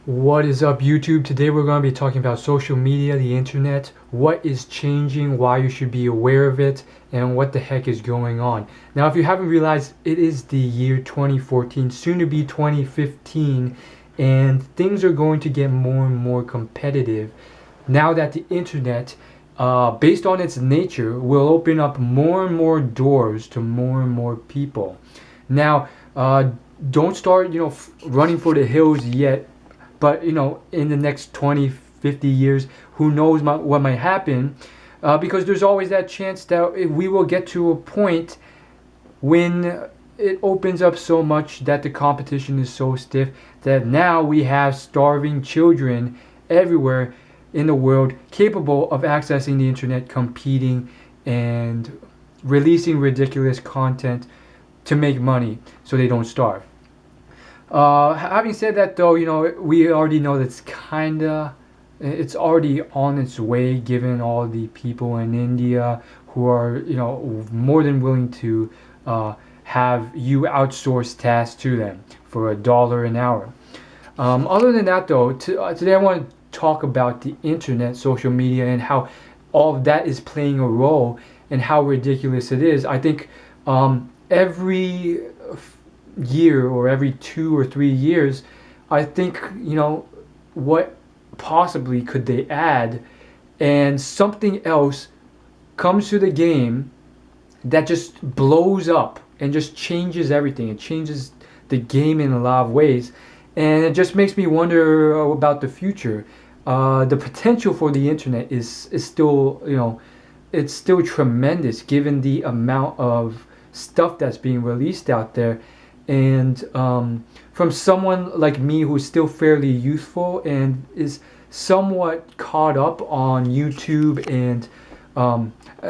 What is up, YouTube? Today we're going to be talking about social media, the internet, what is changing, why you should be aware of it, and what the heck is going on. Now, if you haven't realized, it is the year 2014, soon to be 2015, and things are going to get more and more competitive now that the internet, based on its nature, will open up more and more doors to more and more people. Now, don't start, running for the hills yet. But in the next 20, 50 years, who knows what might happen, because there's always that chance that we will get to a point when it opens up so much that the competition is so stiff that now we have starving children everywhere in the world capable of accessing the internet, competing, and releasing ridiculous content to make money so they don't starve. Having said that, though, we already know it's already on its way, given all the people in India who are, more than willing to have you outsource tasks to them for $1 an hour. Other than that, though, today I want to talk about the internet, social media, and how all of that is playing a role and how ridiculous it is. I think every year or every 2 or 3 years, I think, what possibly could they add, and something else comes to the game that just blows up and just changes everything. It changes the game in a lot of ways, and it just makes me wonder about the future. The potential for the internet is still, it's still tremendous given the amount of stuff that's being released out there. And from someone like me who's still fairly youthful and is somewhat caught up on YouTube and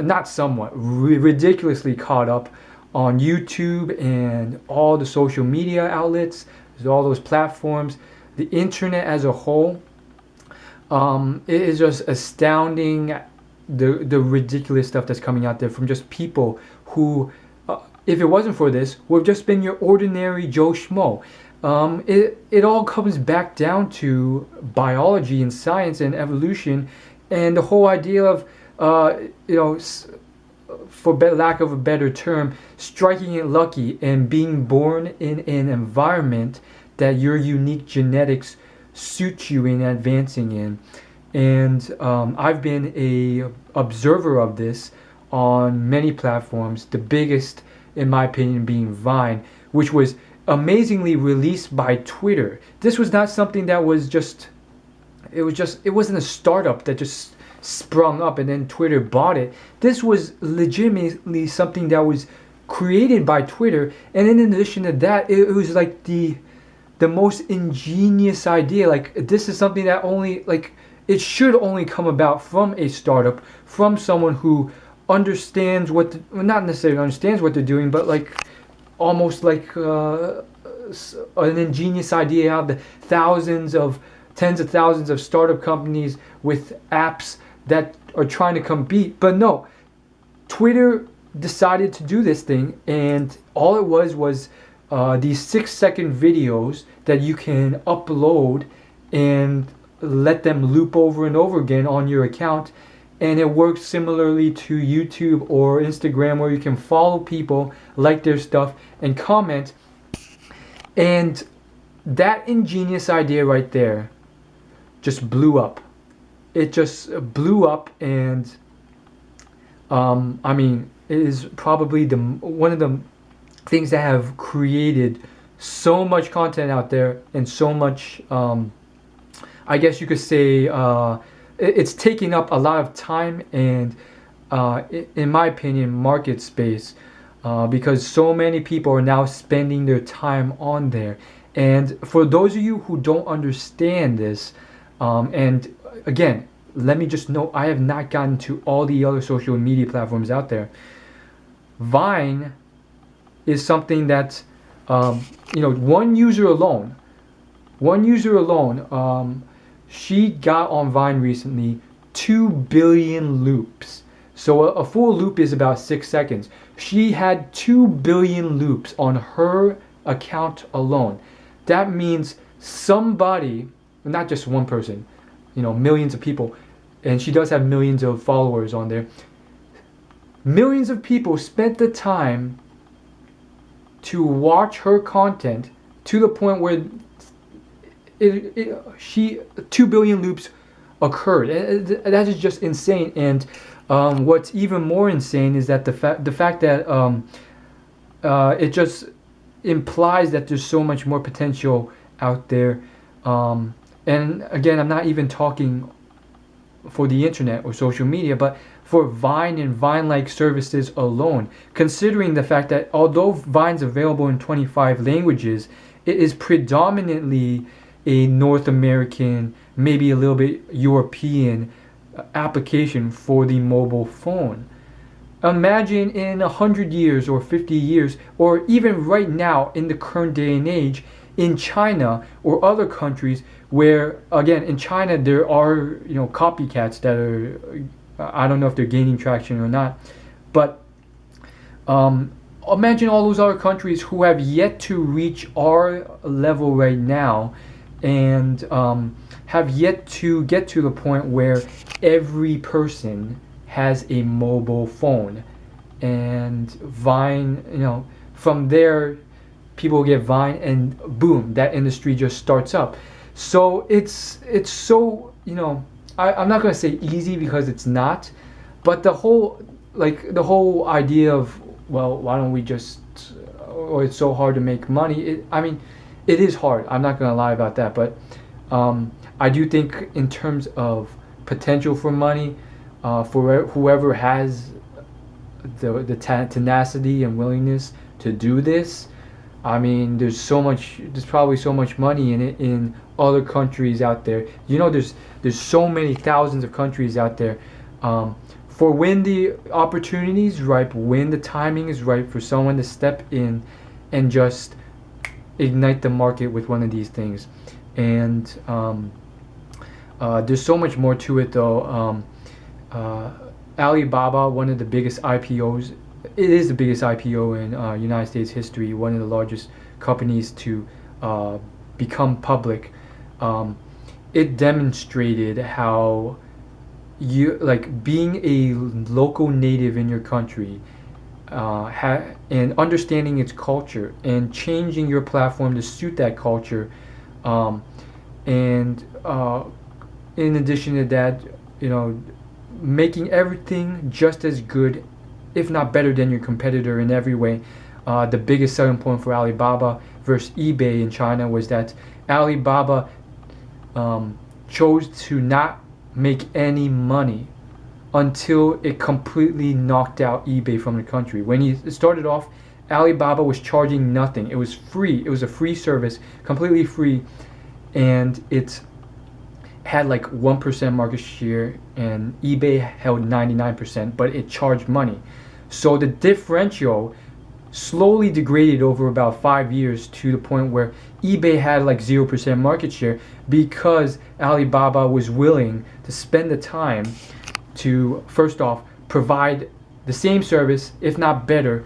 not somewhat, ridiculously caught up on YouTube and all the social media outlets, all those platforms, the internet as a whole, it is just astounding, the ridiculous stuff that's coming out there from just people who, if it wasn't for this, would have just been your ordinary Joe Schmo. It all comes back down to biology and science and evolution, and the whole idea of, for lack of a better term, striking it lucky and being born in an environment that your unique genetics suit you in advancing in. And I've been a observer of this on many platforms, the biggest, in my opinion, being Vine, which was amazingly released by Twitter. This was not something that was it wasn't a startup that just sprung up and then Twitter bought it. This was legitimately something that was created by Twitter, and in addition to that, it was like the most ingenious idea. Like, this is something that it should only come about from a startup, from someone who understands not necessarily understands what they're doing, but almost like an ingenious idea out of the tens of thousands of startup companies with apps that are trying to compete. But no, Twitter decided to do this thing, and all it was these 6-second videos that you can upload and let them loop over and over again on your account. And it works similarly to YouTube or Instagram, where you can follow people, like their stuff, and comment. And that ingenious idea right there just blew up. It just blew up, and it is probably one of the things that have created so much content out there, and so much, I guess you could say, it's taking up a lot of time and, in my opinion, market space, because so many people are now spending their time on there. And for those of you who don't understand this, and again, let me just note, I have not gotten to all the other social media platforms out there. Vine is something that, one user alone, she got on Vine recently 2 billion loops. So a full loop is about 6 seconds. She had 2 billion loops on her account alone. That means somebody not just one person, millions of people, and she does have millions of followers on there. Millions of people spent the time to watch her content to the point where she 2 billion loops occurred. That is just insane. And what's even more insane is that the fact that it just implies that there's so much more potential out there. And again, I'm not even talking for the internet or social media, but for Vine and Vine-like services alone. Considering the fact that although Vine's available in 25 languages, it is predominantly a North American, maybe a little bit European application for the mobile phone. Imagine in 100 years or 50 years, or even right now in the current day and age, in China or other countries where, again, in China there are copycats that are, I don't know if they're gaining traction or not, but imagine all those other countries who have yet to reach our level right now, and have yet to get to the point where every person has a mobile phone. And Vine, from there people get Vine, and boom, that industry just starts up. So it's so, I'm not going to say easy, because it's not, but the whole idea of, well, why don't we just, or it's so hard to make money. It is hard. I'm not going to lie about that, but I do think in terms of potential for money, for whoever has the tenacity and willingness to do this, there's probably so much money in it in other countries out there. There's so many thousands of countries out there. For when the opportunity is ripe, when the timing is right for someone to step in and just ignite the market with one of these things. And there's so much more to it, though. Alibaba, one of the biggest IPOs, it is the biggest IPO in United States history, one of the largest companies to become public. It demonstrated how being a local native in your country, and understanding its culture and changing your platform to suit that culture, and in addition to that, making everything just as good, if not better than your competitor in every way. The biggest selling point for Alibaba versus eBay in China was that Alibaba chose to not make any money until it completely knocked out eBay from the country. When it started off, Alibaba was charging nothing. It was free. It was a free service, completely free, and it had 1% market share, and eBay held 99%, but it charged money. So the differential slowly degraded over about 5 years to the point where eBay had 0% market share, because Alibaba was willing to spend the time to, first off, provide the same service, if not better,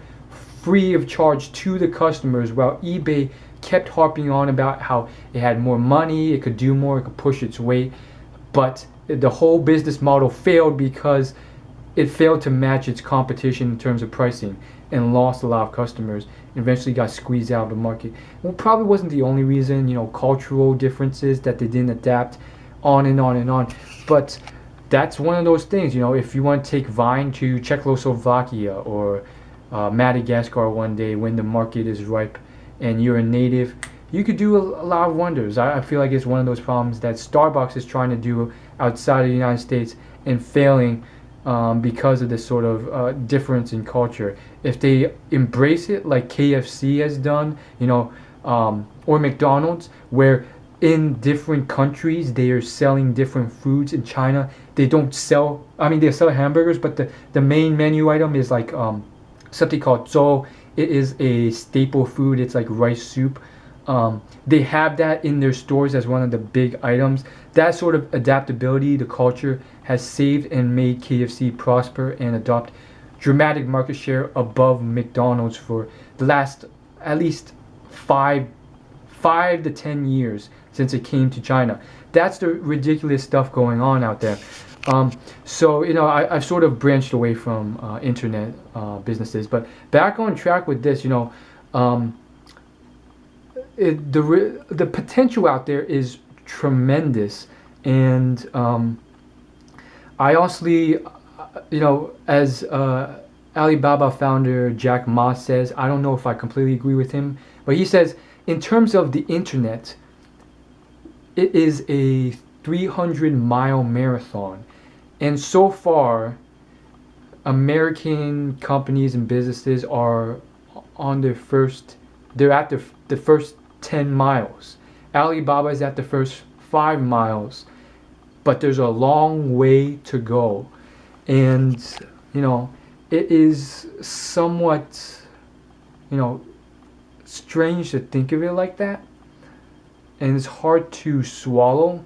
free of charge to the customers, while eBay kept harping on about how it had more money, it could do more, it could push its weight. But the whole business model failed because it failed to match its competition in terms of pricing, and lost a lot of customers, and eventually got squeezed out of the market. Well, probably wasn't the only reason, cultural differences that they didn't adapt, on and on and on. But that's one of those things, if you want to take Vine to Czechoslovakia or Madagascar one day when the market is ripe and you're a native, you could do a lot of wonders. I feel like it's one of those problems that Starbucks is trying to do outside of the United States and failing, because of this sort of difference in culture. If they embrace it like KFC has done, or McDonald's, where in different countries they are selling different foods. In China, they don't sell, they sell hamburgers, but the main menu item is something called zhou. It is a staple food. It's like rice soup. They have that in their stores as one of the big items. That sort of adaptability to culture has saved and made KFC prosper and adopt dramatic market share above McDonald's for the last at least 5 to 10 years, since it came to China. That's the ridiculous stuff going on out there. So I've sort of branched away from internet businesses, but back on track with this. The potential out there is tremendous, and I honestly, as Alibaba founder Jack Ma says, I don't know if I completely agree with him, but he says in terms of the internet, it is a 300-mile marathon, and so far, American companies and businesses are on their first. They're at the first 10 miles. Alibaba is at the first 5 miles, but there's a long way to go, and it is somewhat strange to think of it like that, and it's hard to swallow,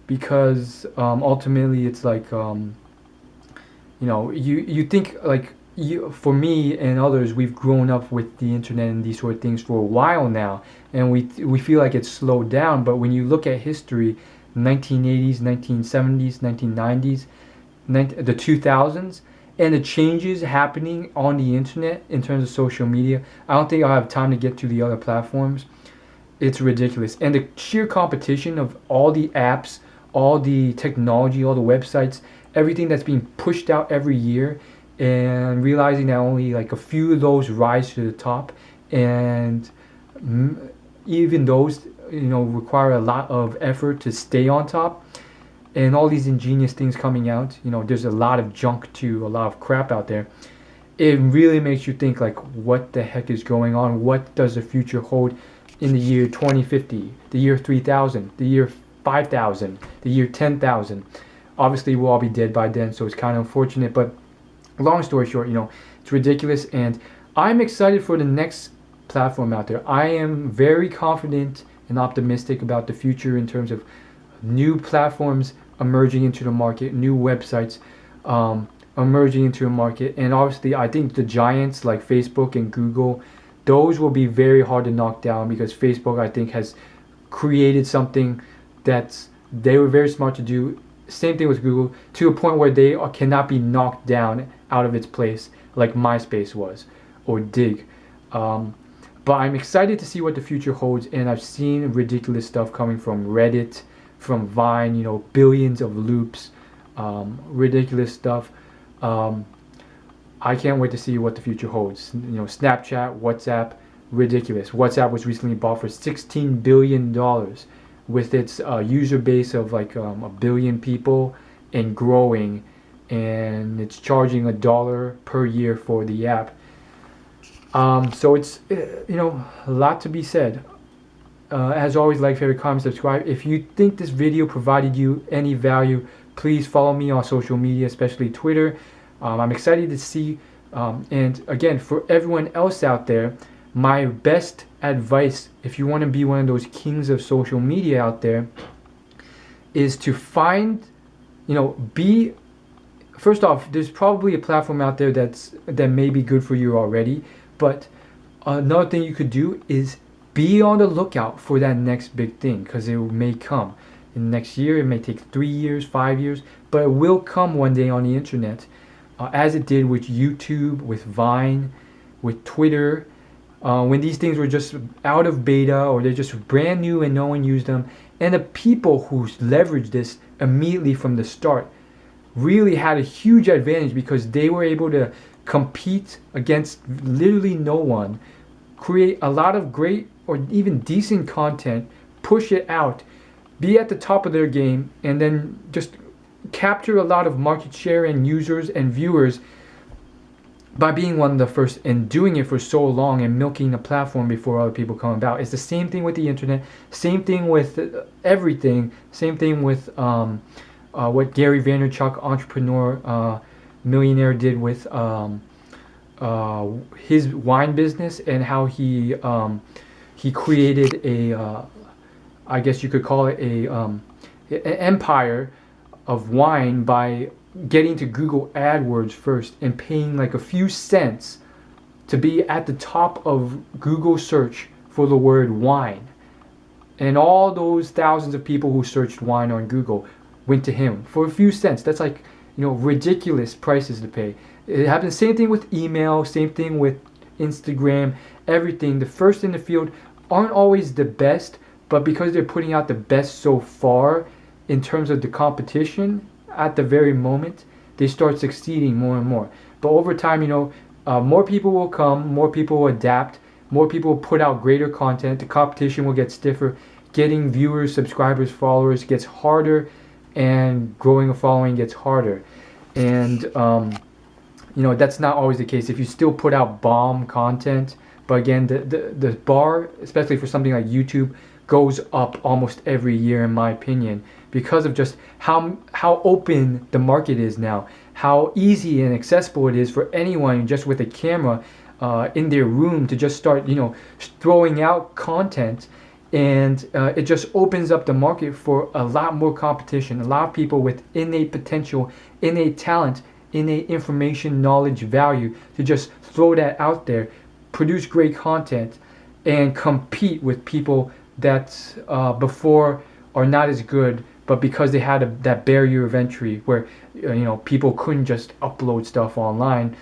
because ultimately it's like you think like for me and others, we've grown up with the internet and these sort of things for a while now, and we feel like it's slowed down. But when you look at history, 1980s, 1970s, 1990s, the 2000s, and the changes happening on the internet in terms of social media, I don't think I'll have time to get to the other platforms. It's ridiculous. And the sheer competition of all the apps, all the technology, all the websites, everything that's being pushed out every year, and realizing that only like a few of those rise to the top, and even those require a lot of effort to stay on top, and all these ingenious things coming out. There's a lot of junk too, a lot of crap out there. It really makes you think, like, what the heck is going on? What does the future hold in the year 2050, the year 3000, the year 5000, the year 10,000? Obviously we'll all be dead by then, so it's kind of unfortunate, but long story short, it's ridiculous, and I'm excited for the next platform out there. I am very confident and optimistic about the future in terms of new platforms emerging into the market, new websites emerging into the market, and obviously I think the giants like Facebook and Google, those will be very hard to knock down, because Facebook, I think, has created something that they were very smart to do. Same thing with Google, to a point where they cannot be knocked down out of its place like MySpace was, or Dig. But I'm excited to see what the future holds, and I've seen ridiculous stuff coming from Reddit, from Vine, billions of loops, ridiculous stuff. I can't wait to see what the future holds. Snapchat, WhatsApp, ridiculous. WhatsApp was recently bought for $16 billion with its user base of like 1 billion people and growing, and it's charging $1 per year for the app. So it's a lot to be said. As always, like, favorite, comment, subscribe. If you think this video provided you any value, please follow me on social media, especially Twitter. I'm excited to see, and again, for everyone else out there, my best advice, if you want to be one of those kings of social media out there, is to find, first off, there's probably a platform out there that may be good for you already, but another thing you could do is be on the lookout for that next big thing, because it may come in the next year. It may take 3 years, 5 years, but it will come one day on the internet, as it did with YouTube, with Vine, with Twitter, when these things were just out of beta, or they're just brand new and no one used them. And the people who leveraged this immediately from the start really had a huge advantage, because they were able to compete against literally no one, create a lot of great or even decent content, push it out, be at the top of their game, and then just capture a lot of market share and users and viewers by being one of the first and doing it for so long and milking the platform before other people come about. It's the same thing with the internet, same thing with everything, same thing with what Gary Vaynerchuk, entrepreneur, millionaire, did with his wine business, and how he created a, I guess you could call it an empire of wine by getting to Google AdWords first and paying like a few cents to be at the top of Google search for the word wine. And all those thousands of people who searched wine on Google went to him for a few cents. That's like, ridiculous prices to pay. It happens, same thing with email, same thing with Instagram, everything. The first in the field aren't always the best, but because they're putting out the best so far in terms of the competition at the very moment, they start succeeding more and more. But over time, more people will come, more people will adapt, more people will put out greater content, the competition will get stiffer, getting viewers, subscribers, followers gets harder, and growing a following gets harder. And that's not always the case if you still put out bomb content. But again, the bar, especially for something like YouTube, goes up almost every year in my opinion, because of just how open the market is now, how easy and accessible it is for anyone just with a camera in their room to just start throwing out content. And it just opens up the market for a lot more competition, a lot of people with innate potential, innate talent, innate information, knowledge, value, to just throw that out there, produce great content, and compete with people that before are not as good, but because they had that barrier of entry where people couldn't just upload stuff online,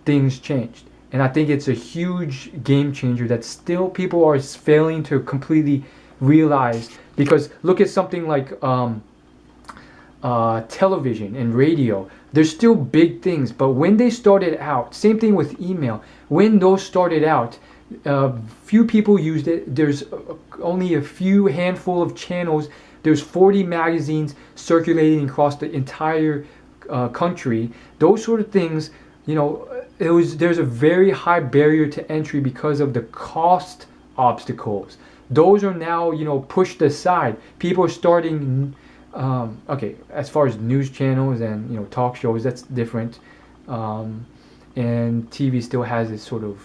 things changed. And I think it's a huge game changer that still people are failing to completely realize. Because look at something like television and radio. There's still big things, but when they started out, same thing with email. When those started out, few people used it. There's only a few handful of channels. There's 40 magazines circulating across the entire country. Those sort of things, there's a very high barrier to entry because of the cost obstacles. Those are now pushed aside. People are starting as far as news channels and talk shows, that's different, and TV still has its sort of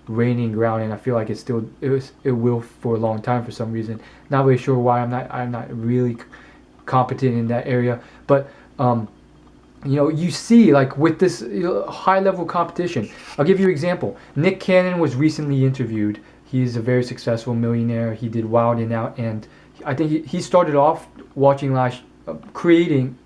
reigning ground, and I feel like it will for a long time for some reason. Not really sure why. I'm not really competent in that area, but you see, like with this high level competition. I'll give you an example. Nick Cannon was recently interviewed. He's a very successful millionaire. He did Wild 'N Out, and I think he started off creating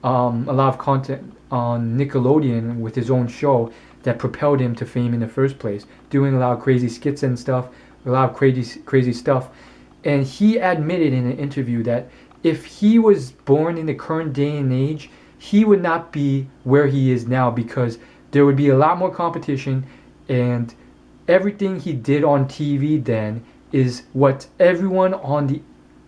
a lot of content on Nickelodeon with his own show that propelled him to fame in the first place, doing a lot of crazy skits and stuff, a lot of crazy stuff. And he admitted in an interview that if he was born in the current day and age, he would not be where he is now, because there would be a lot more competition, and everything he did on TV then is what everyone on the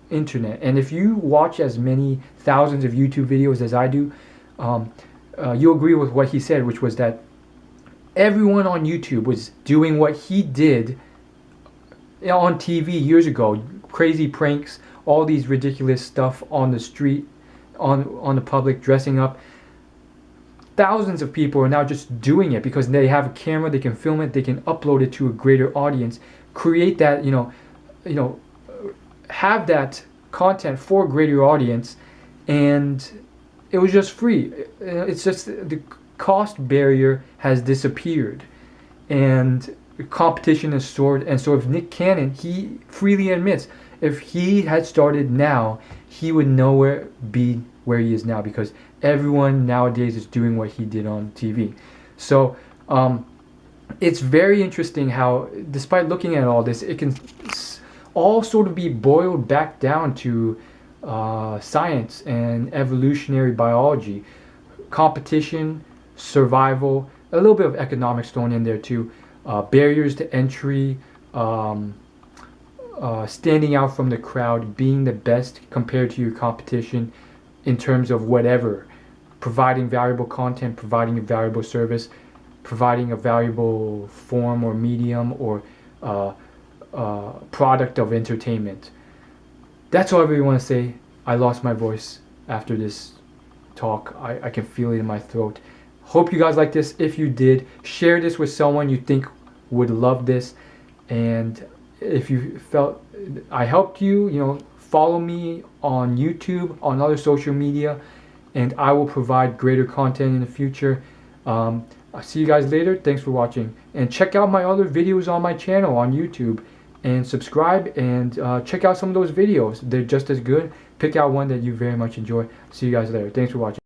internet, and if you watch as many thousands of YouTube videos as I do, you'll agree with what he said, which was that everyone on YouTube was doing what he did on TV years ago. Crazy pranks, all these ridiculous stuff on the street, on the public, dressing up. Thousands of people are now just doing it because they have a camera, they can film it, they can upload it to a greater audience, create that, have that content for a greater audience, and it was just free. It's just the cost barrier has disappeared, and competition is soared. And so if Nick Cannon, he freely admits, if he had started now, he would nowhere be where he is now, because everyone nowadays is doing what he did on TV. So it's very interesting how, despite looking at all this, it can all sort of be boiled back down to science and evolutionary biology, competition, survival, a little bit of economics thrown in there too, barriers to entry, standing out from the crowd, being the best compared to your competition in terms of whatever, providing valuable content, providing a valuable service, providing a valuable form or medium or product of entertainment. That's all I really want to say. I lost my voice after this talk. I can feel it in my throat. Hope you guys like this. If you did, share this with someone you think would love this. And if you felt I helped you, follow me on YouTube, on other social media, and I will provide greater content in the future. I'll see you guys later. Thanks for watching. And check out my other videos on my channel on YouTube. and subscribe, and check out some of those videos. They're just as good. Pick out one that you very much enjoy. See you guys later. Thanks for watching.